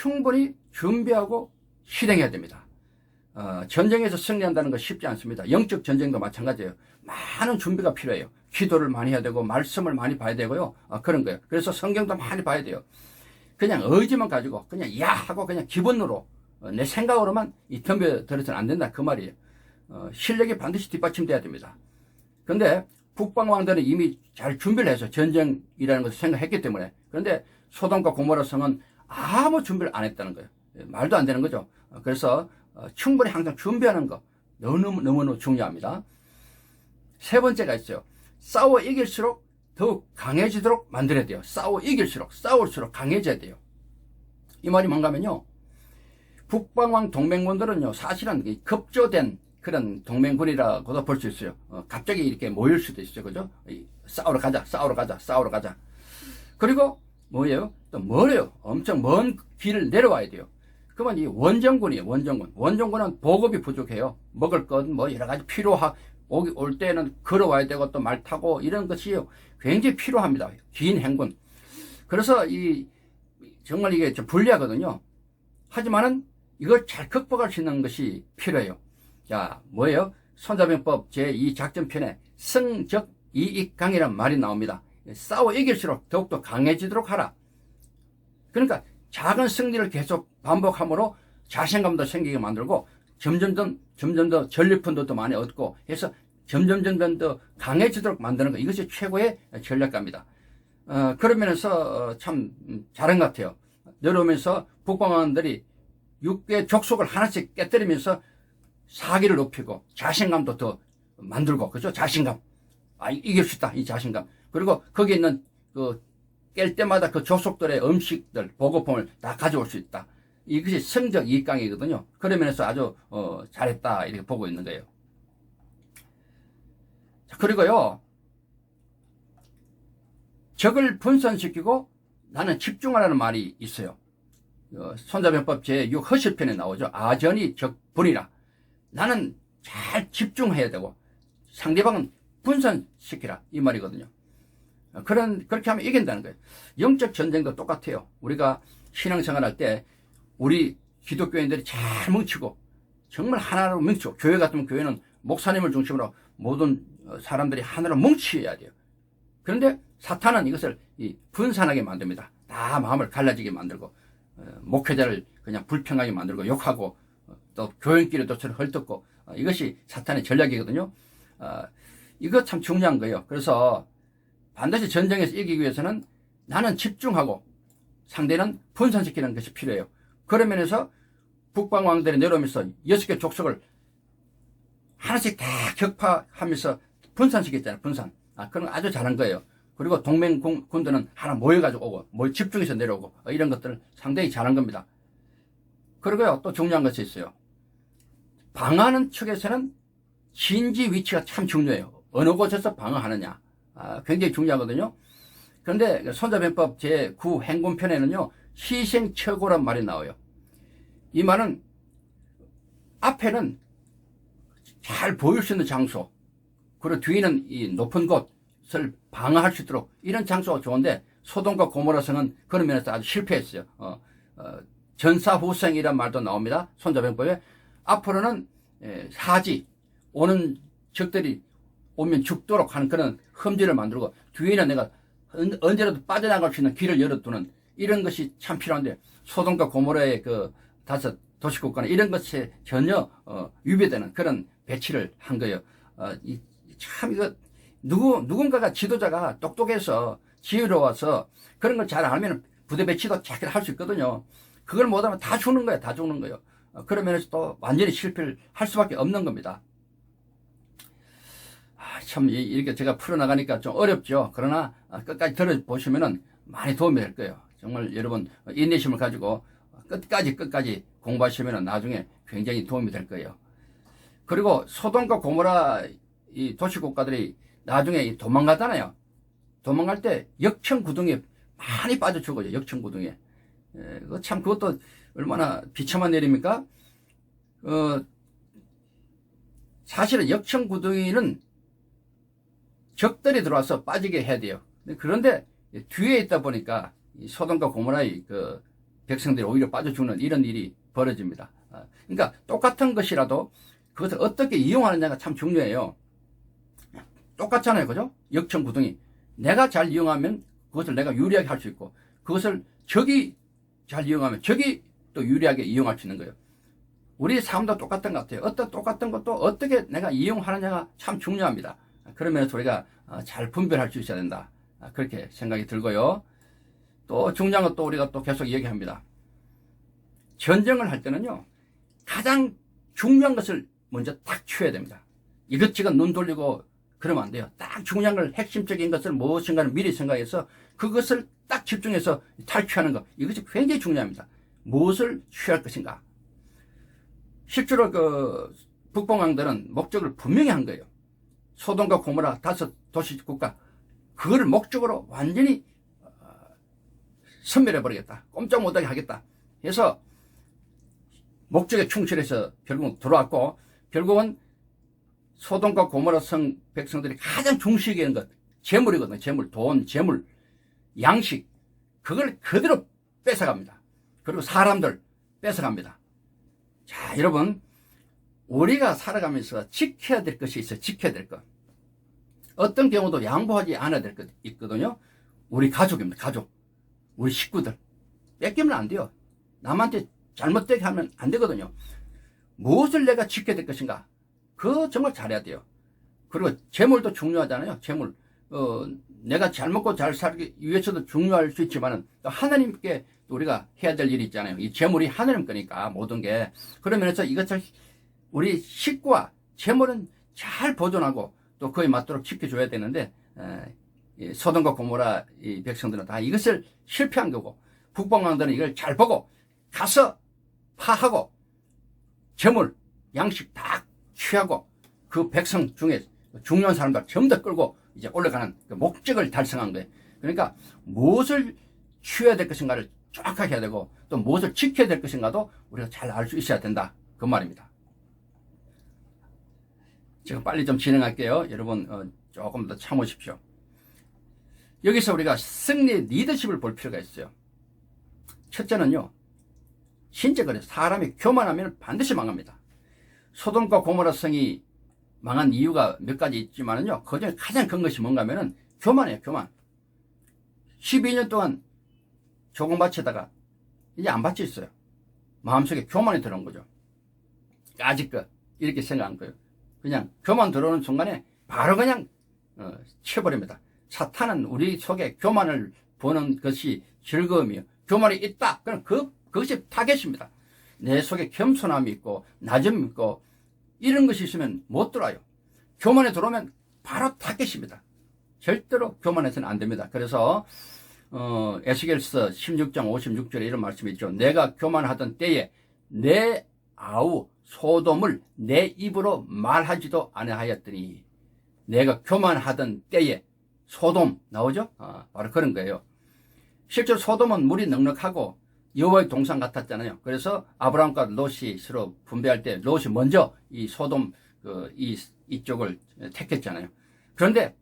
충분히 준비하고 실행해야 됩니다. 전쟁에서 승리한다는 거 쉽지 않습니다. 영적 전쟁도 마찬가지예요. 많은 준비가 필요해요. 기도를 많이 해야 되고 말씀을 많이 봐야 되고요. 그런 거예요. 그래서 성경도 많이 봐야 돼요. 그냥 의지만 가지고 그냥 야 하고 그냥 기본으로 내 생각으로만 덤벼들어서는 안 된다 그 말이에요. 실력이 반드시 뒷받침돼야 됩니다. 그런데 북방왕들은 이미 잘 준비를 해서 전쟁이라는 것을 생각했기 때문에, 그런데 소돔과 고모라 성은 아무 준비를 안 했다는 거예요. 말도 안 되는 거죠. 그래서 충분히 항상 준비하는 거 너무너무 중요합니다. 세 번째가 있어요. 싸워 이길수록 더욱 강해지도록 만들어야 돼요. 싸워 이길수록, 싸울수록 강해져야 돼요. 이 말이 뭔가 하면요, 북방왕 동맹군들은요 사실은 급조된 그런 동맹군이라고도 볼 수 있어요. 갑자기 이렇게 모일 수도 있어요. 그죠? 싸우러 가자, 싸우러 가자, 싸우러 가자. 그리고 뭐예요? 또 멀어요. 엄청 먼 길을 내려와야 돼요. 그러면 이 원정군이에요. 원정군. 원정군은 보급이 부족해요. 먹을 것 뭐 여러 가지 올 때는 걸어와야 되고 또 말 타고 이런 것이 굉장히 필요합니다. 긴 행군. 그래서 정말 이게 좀 불리하거든요. 하지만은 이걸 잘 극복할 수 있는 것이 필요해요. 자, 뭐예요? 손자병법 제2작전편에 승적 이익강이라는 말이 나옵니다. 싸워 이길수록 더욱더 강해지도록 하라. 그러니까 작은 승리를 계속 반복함으로 자신감도 생기게 만들고 점점 더 전리품도 더 많이 얻고 해서 점점 더 강해지도록 만드는 거, 이것이 최고의 전략가입니다. 그런 면에서 참 잘한 것 같아요. 내려오면서 북방왕들이 6개 족속을 하나씩 깨뜨리면서 사기를 높이고 자신감도 더 만들고, 그죠? 자신감. 이길 수 있다, 이 자신감. 그리고 거기에 있는 깰 때마다 그 족속들의 음식들, 보급품을 다 가져올 수 있다. 이것이 성적 이익강이거든요. 그런 면에서 아주 잘했다 이렇게 보고 있는 거예요. 그리고요, 적을 분산시키고 나는 집중하라는 말이 있어요. 손자병법 제6 허실편에 나오죠. 아전이 적분이라. 나는 잘 집중해야 되고 상대방은 분산시키라 이 말이거든요. 그렇게 하면 이긴다는 거예요. 영적 전쟁도 똑같아요. 우리가 신앙생활 할 때 우리 기독교인들이 잘 뭉치고 정말 하나로 뭉치고, 교회 같으면 교회는 목사님을 중심으로 모든 사람들이 하나로 뭉쳐야 돼요. 그런데 사탄은 이것을 분산하게 만듭니다. 다 마음을 갈라지게 만들고 목회자를 그냥 불평하게 만들고 욕하고 또 교인끼리도 서로 헐뜯고, 이것이 사탄의 전략이거든요. 이거 참 중요한 거예요. 그래서 반드시 전쟁에서 이기기 위해서는 나는 집중하고 상대는 분산시키는 것이 필요해요. 그런 면에서 북방왕들이 내려오면서 6개 족속을 하나씩 다 격파하면서 분산시켰잖아요. 분산. 그런 거 아주 잘한 거예요. 그리고 동맹군들은 하나 모여가지고 오고, 집중해서 내려오고, 이런 것들을 상당히 잘한 겁니다. 그리고요, 또 중요한 것이 있어요. 방어하는 측에서는 진지 위치가 참 중요해요. 어느 곳에서 방어하느냐. 굉장히 중요하거든요. 그런데 손자병법 제9 행군편에는요, 희생처고란 말이 나와요. 이 말은 앞에는 잘 보일 수 있는 장소, 그리고 뒤에는 이 높은 곳을 방어할 수 있도록 이런 장소가 좋은데, 소돔과 고모라성은 그런 면에서 아주 실패했어요. 전사후생이란 말도 나옵니다. 손자병법에. 앞으로는 사지, 오는 적들이 오면 죽도록 하는 그런 험지를 만들고, 뒤에는 내가 언제라도 빠져나갈 수 있는 길을 열어두는 이런 것이 참 필요한데, 소돔과 고모라의 그 5 도시국가는 이런 것에 전혀 위배되는 그런 배치를 한 거예요. 참 이거 누군가가 지도자가 똑똑해서 지혜로워서 그런 걸 잘 알면 부대 배치도 잘 할 수 있거든요. 그걸 못하면 다 죽는 거예요. 다 죽는 거예요. 그런 면에서 또 완전히 실패를 할 수밖에 없는 겁니다. 참 이렇게 제가 풀어나가니까 좀 어렵죠. 그러나 끝까지 들어보시면은 많이 도움이 될 거예요. 정말 여러분 인내심을 가지고 끝까지 공부하시면은 나중에 굉장히 도움이 될 거예요. 그리고 소돔과 고모라 이 도시국가들이 나중에 도망가잖아요. 도망갈 때 역청구덩이에 많이 빠져 죽어요. 역청구덩이에. 참 그것도 얼마나 비참한 일입니까? 사실은 역청구덩이는 적들이 들어와서 빠지게 해야 돼요. 그런데 뒤에 있다 보니까 이 소돔과 고모라의 그 백성들이 오히려 빠져 죽는 이런 일이 벌어집니다. 그러니까 똑같은 것이라도 그것을 어떻게 이용하느냐가 참 중요해요. 똑같잖아요. 그죠? 역청구동이. 내가 잘 이용하면 그것을 내가 유리하게 할 수 있고, 그것을 적이 잘 이용하면 적이 또 유리하게 이용할 수 있는 거예요. 우리 삶도 똑같은 것 같아요. 어떤 똑같은 것도 어떻게 내가 이용하느냐가 참 중요합니다. 그러면서 우리가 잘 분별할 수 있어야 된다. 그렇게 생각이 들고요. 또 중요한 것도 우리가 또 계속 얘기합니다. 전쟁을 할 때는요, 가장 중요한 것을 먼저 딱 취해야 됩니다. 이것저것 눈 돌리고 그러면 안 돼요. 딱 중요한 걸, 핵심적인 것을 무엇인가를 미리 생각해서 그것을 딱 집중해서 탈취하는 것. 이것이 굉장히 중요합니다. 무엇을 취할 것인가. 실제로 그 북방왕들은 목적을 분명히 한 거예요. 소돔과 고모라 5 도시 국가. 그거를 목적으로 완전히 섬멸해버리겠다. 꼼짝 못하게 하겠다. 그래서 목적에 충실해서 결국 들어왔고, 결국은 소돔과 고모라 성 백성들이 가장 중시하게 하는 것, 재물이거든요. 재물, 돈, 재물, 양식. 그걸 그대로 뺏어갑니다. 그리고 사람들 뺏어갑니다. 자, 여러분, 우리가 살아가면서 지켜야 될 것이 있어요. 지켜야 될 것. 어떤 경우도 양보하지 않아야 될 것 있거든요. 우리 가족입니다. 가족. 우리 식구들. 뺏기면 안 돼요. 남한테 잘못되게 하면 안 되거든요. 무엇을 내가 지켜야 될 것인가? 그거 정말 잘해야 돼요. 그리고 재물도 중요하잖아요. 재물. 내가 잘 먹고 잘 살기 위해서도 중요할 수 있지만은 또 하나님께 우리가 해야 될 일이 있잖아요. 이 재물이 하나님 거니까 모든 게. 그러면서 이것을 우리 식구와 재물은 잘 보존하고 또 그에 맞도록 지켜줘야 되는데, 소돔과 고모라 이 백성들은 다 이것을 실패한 거고, 북방왕들은 이걸 잘 보고 가서 파하고 재물, 양식 다 취하고 그 백성 중에 중요한 사람들 전부 다 끌고 이제 올라가는 그 목적을 달성한 거예요. 그러니까 무엇을 취해야 될 것인가를 정확하게 해야 되고, 또 무엇을 지켜야 될 것인가도 우리가 잘 알 수 있어야 된다. 그 말입니다. 제가 빨리 좀 진행할게요. 여러분 조금 더 참으십시오. 여기서 우리가 승리의 리더십을 볼 필요가 있어요. 첫째는요, 진짜 그래요. 사람이 교만하면 반드시 망합니다. 소돔과 고모라 성이 망한 이유가 몇 가지 있지만은요, 그 중에 가장 큰 것이 뭔가 하면은 교만이에요. 교만. 12년 동안 조공 바치다가 이제 안 바치 있어요. 마음속에 교만이 들어온 거죠. 아직껏 이렇게 생각한 거예요. 그냥 교만 들어오는 순간에 바로 그냥 쳐버립니다. 사탄은 우리 속에 교만을 보는 것이 즐거움이에요. 교만이 있다. 그럼 그것이 타겟입니다. 내 속에 겸손함이 있고 낮음이 있고 이런 것이 있으면 못 들어와요. 교만에 들어오면 바로 타겟입니다. 절대로 교만해서는 안 됩니다. 그래서 에스겔서 16장 56절에 이런 말씀이 있죠. 내가 교만하던 때에 내 아우 소돔을 내 입으로 말하지도 아니하였더니, 내가 교만하던 때에 소돔 나오죠? 바로 그런 거예요. 실제로 소돔은 물이 넉넉하고 여호와의 동산 같았잖아요. 그래서 아브라함과 롯이 서로 분배할 때 롯이 먼저 이 소돔 이쪽을 택했잖아요. 그런데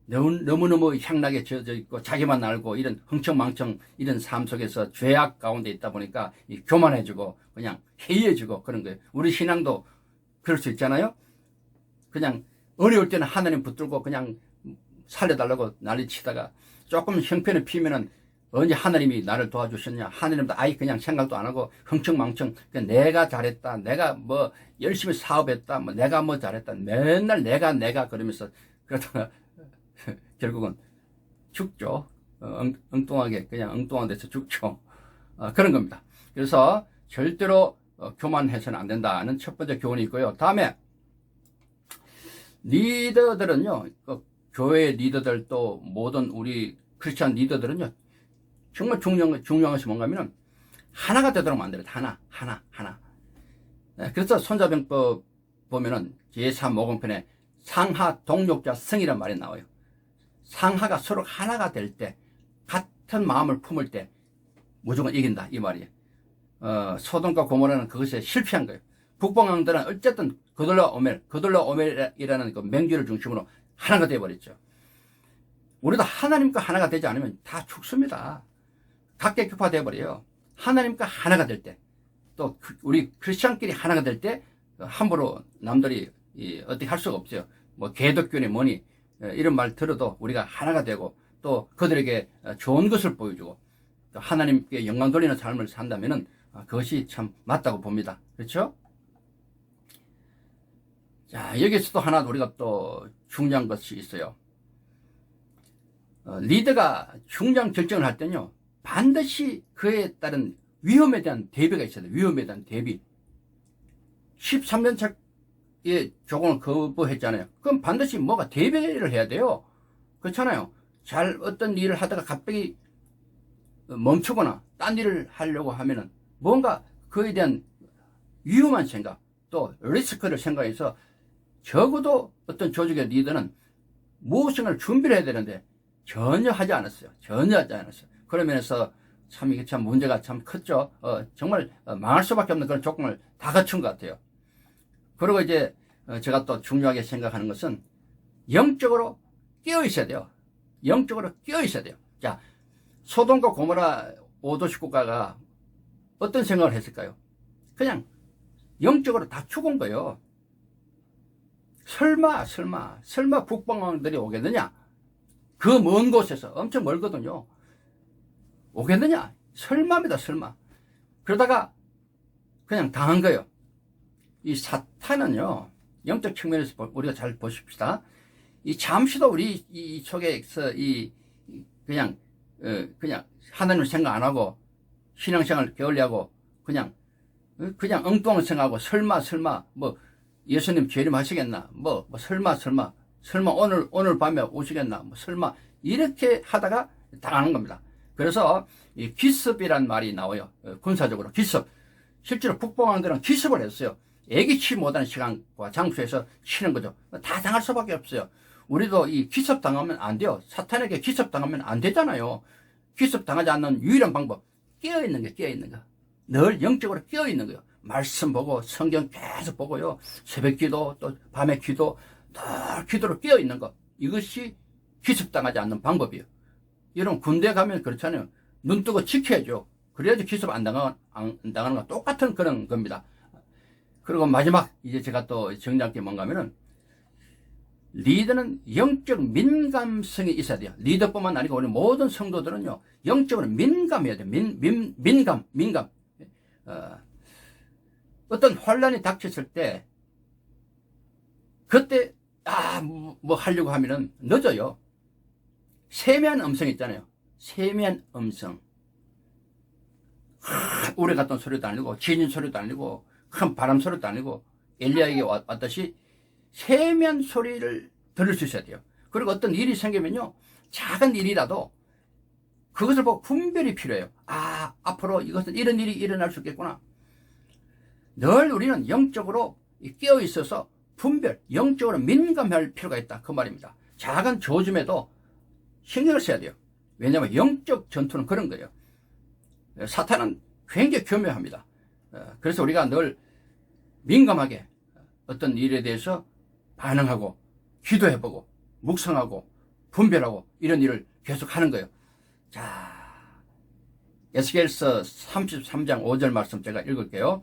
너무너무 향락에 젖어 있고 자기만 알고 이런 흥청망청 이런 삶 속에서 죄악 가운데 있다 보니까 교만해지고 그냥 해이해지고 그런 거예요. 우리 신앙도 그럴 수 있잖아요. 그냥 어려울 때는 하나님 붙들고 그냥 살려달라고 난리치다가 조금 형편을 피면은 언제 하나님이 나를 도와주셨냐, 하나님도 아예 그냥 생각도 안 하고 흥청망청 내가 잘했다, 내가 뭐 열심히 사업했다, 뭐 내가 뭐 잘했다, 맨날 내가 그러면서 그러다가 결국은 죽죠. 엉뚱하게 그냥 엉뚱한 데서 죽죠. 그런 겁니다. 그래서 절대로 교만해서는 안 된다는 첫 번째 교훈이 있고요. 다음에 리더들은요, 교회 리더들 또 모든 우리 크리스찬 리더들은요, 정말 중요한 것이 뭔가 하면은 하나가 되도록 만들어요. 하나. 그래서 손자병법 보면은 제3모공편에 상하 동력자 성이란 말이 나와요. 상하가 서로 하나가 될 때, 같은 마음을 품을 때 무조건 이긴다 이 말이에요. 소돔과 고모라는 그것에 실패한 거예요. 북방왕들은 어쨌든 그돌라 오멜이라는 그 맹주를 중심으로 하나가 되어버렸죠. 우리도 하나님과 하나가 되지 않으면 다 죽습니다. 각계격파 되어버려요. 하나님과 하나가 될 때, 또 우리 크리스천끼리 하나가 될 때 함부로 남들이 어떻게 할 수가 없어요. 뭐 개독교니 뭐니 이런 말 들어도 우리가 하나가 되고 또 그들에게 좋은 것을 보여주고 또 하나님께 영광 돌리는 삶을 산다면은 그것이 참 맞다고 봅니다. 그렇죠? 자, 여기서도 하나 우리가 또 중요한 것이 있어요. 리더가 중요한 결정을 할 때는요, 반드시 그에 따른 위험에 대한 대비가 있어야 돼요. 위험에 대한 대비. 13년 차에 조공을 거부했잖아요. 그럼 반드시 뭐가 대비를 해야 돼요. 그렇잖아요. 어떤 일을 하다가 갑자기 멈추거나 딴 일을 하려고 하면은 뭔가 그에 대한 위험한 생각, 또 리스크를 생각해서 적어도 어떤 조직의 리더는 무엇인가를 준비를 해야 되는데 전혀 하지 않았어요. 전혀 하지 않았어요. 그러면서 참 이게 참 문제가 참 컸죠. 정말 망할 수밖에 없는 그런 조건을 다 갖춘 것 같아요. 그리고 이제 제가 또 중요하게 생각하는 것은 영적으로 깨어 있어야 돼요. 영적으로 깨어 있어야 돼요. 자, 소돔과 고모라 5도시 국가가 어떤 생각을 했을까요? 그냥 영적으로 다 죽은 거예요. 설마 북방왕들이 오겠느냐? 그 먼 곳에서 엄청 멀거든요. 오겠느냐? 설마입니다, 설마. 그러다가 그냥 당한 거예요. 이 사탄은요, 영적 측면에서 우리가 잘 보십시다. 이 잠시도 우리 이 속에서 그냥 하나님을 생각 안 하고 신앙생활을 게을리하고 그냥 엉뚱한 생각하고 설마 뭐 예수님 재림하시겠나? 뭐 설마 오늘 밤에 오시겠나? 뭐 설마 이렇게 하다가 당하는 겁니다. 그래서 이 기습이란 말이 나와요. 군사적으로 기습. 실제로 북방왕들은 기습을 했어요. 예기치 못하는 시간과 장소에서 치는 거죠. 다 당할 수밖에 없어요. 우리도 이 기습 당하면 안 돼요. 사탄에게 기습 당하면 안 되잖아요. 기습 당하지 않는 유일한 방법, 깨어있는 거. 늘 영적으로 깨어있는 거예요. 말씀 보고 성경 계속 보고요. 새벽 기도 또 밤에 기도 늘 기도로 깨어있는 것. 이것이 기습당하지 않는 방법이에요. 여러분 군대 가면 그렇잖아요. 눈 뜨고 지켜야죠. 그래야지 기습 안 당하는 거 똑같은 그런 겁니다. 그리고 마지막 이제 제가 또 정리할 게 뭔가 하면은 리더는 영적 민감성이 있어야 돼요. 리더뿐만 아니고 우리 모든 성도들은요 영적으로 민감해야 돼요. 민감. 어떤 혼란이 닥쳤을 때 그때 뭐 하려고 하면은 늦어요. 세미한 음성 있잖아요. 세미한 음성. 우레 같은 소리도 아니고 지진 소리도 아니고 큰 바람 소리도 아니고 엘리야에게 왔듯이 세미한 소리를 들을 수 있어야 돼요. 그리고 어떤 일이 생기면요 작은 일이라도 그것을 보고 분별이 필요해요. 앞으로 이것은 이런 일이 일어날 수 있겠구나. 늘 우리는 영적으로 깨어 있어서 분별, 영적으로 민감할 필요가 있다. 그 말입니다. 작은 조짐에도 신경을 써야 돼요. 왜냐하면 영적 전투는 그런 거예요. 사탄은 굉장히 교묘합니다. 그래서 우리가 늘 민감하게 어떤 일에 대해서 반응하고 기도해보고 묵상하고 분별하고 이런 일을 계속 하는 거예요. 자, 에스겔서 33장 5절 말씀 제가 읽을게요.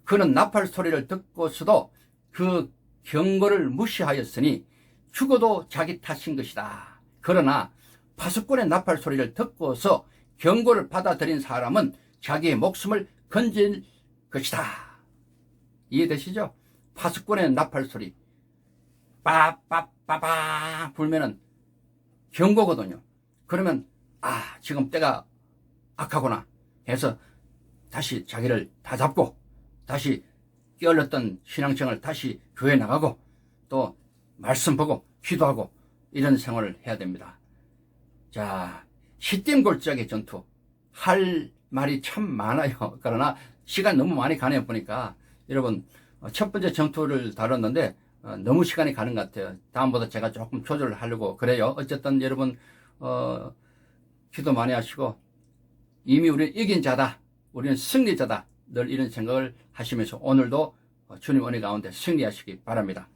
그는 나팔 소리를 듣고서도 그 경고를 무시하였으니 죽어도 자기 탓인 것이다. 그러나 파수꾼의 나팔 소리를 듣고서 경고를 받아들인 사람은 자기의 목숨을 건질 것이다. 이해되시죠? 파수꾼의 나팔 소리 빠빠빠빠 불면은 경고거든요. 그러면 지금 때가 악하구나 해서 다시 자기를 다잡고 다시 깨어렸던 신앙생활을 다시 교회 나가고 또 말씀 보고 기도하고 이런 생활을 해야 됩니다. 자, 시딤골짜기 전투 할 말이 참 많아요. 그러나 시간 너무 많이 가네요. 보니까 여러분 첫 번째 전투를 다뤘는데 너무 시간이 가는 것 같아요. 다음보다 제가 조금 조절을 하려고 그래요. 어쨌든 여러분 기도 많이 하시고 이미 우리는 이긴 자다. 우리는 승리자다. 늘 이런 생각을 하시면서 오늘도 주님 은혜 가운데 승리하시기 바랍니다.